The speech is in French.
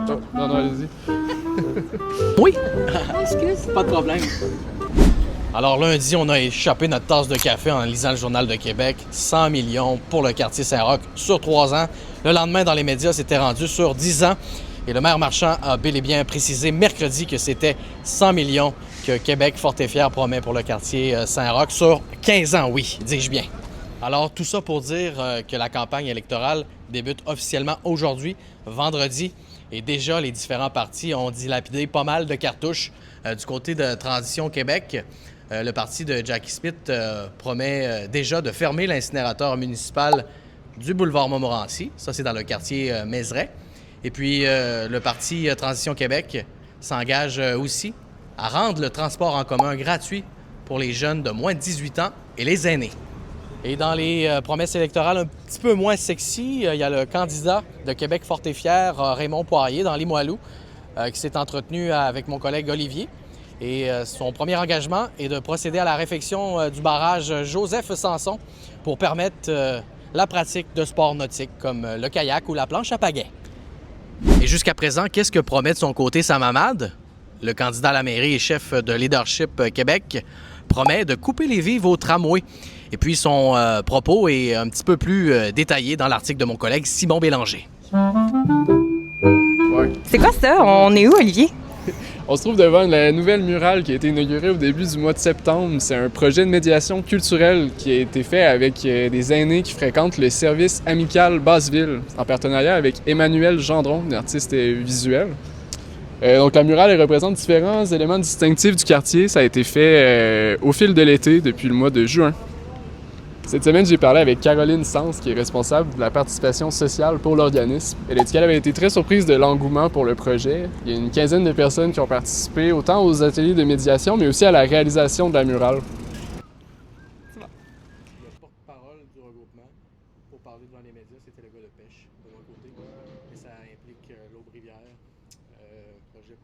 Oh, non, allez-y. Oui. Excuse. Pas de problème. Alors lundi, on a échappé notre tasse de café en lisant le Journal de Québec. 100 millions pour le quartier Saint-Roch sur 3 ans. Le lendemain, dans les médias, c'était rendu sur 10 ans. Et le maire Marchand a bel et bien précisé mercredi que c'était 100 millions que Québec Fort et Fier promet pour le quartier Saint-Roch sur 15 ans, oui, dis-je bien. Alors tout ça pour dire que la campagne électorale débute officiellement aujourd'hui, vendredi. Et déjà, les différents partis ont dilapidé pas mal de cartouches du côté de Transition Québec. Le parti de Jackie Smith promet déjà de fermer l'incinérateur municipal du boulevard Montmorency. Ça, c'est dans le quartier Mézeray. Et puis, le parti Transition Québec s'engage aussi à rendre le transport en commun gratuit pour les jeunes de moins de 18 ans et les aînés. Et dans les promesses électorales un petit peu moins sexy, il y a le candidat de Québec Fort et Fier, Raymond Poirier, dans Limoilou, qui s'est entretenu avec mon collègue Olivier. Et son premier engagement est de procéder à la réfection du barrage Joseph Sanson pour permettre la pratique de sports nautiques comme le kayak ou la planche à pagaie. Et jusqu'à présent, qu'est-ce que promet de son côté Sam Hamad? Le candidat à la mairie et chef de Leadership Québec promet de couper les vives au tramway. Et puis son propos est un petit peu plus détaillé dans l'article de mon collègue Simon Bélanger. Ouais. C'est quoi ça? On est où, Olivier? On se trouve devant la nouvelle murale qui a été inaugurée au début du mois de septembre. C'est un projet de médiation culturelle qui a été fait avec des aînés qui fréquentent le service amical Basseville, en partenariat avec Emmanuel Gendron, un artiste visuel. Donc la murale elle représente différents éléments distinctifs du quartier. Ça a été fait au fil de l'été depuis le mois de juin. Cette semaine, j'ai parlé avec Caroline Sens, qui est responsable de la participation sociale pour l'organisme. Elle a dit qu'elle avait été très surprise de l'engouement pour le projet. Il y a une quinzaine de personnes qui ont participé autant aux ateliers de médiation, mais aussi à la réalisation de la murale. Le porte-parole du regroupement pour parler devant les médias, c'était le gars de pêche de mon côté. Et ça implique l'Aube-Rivière, projet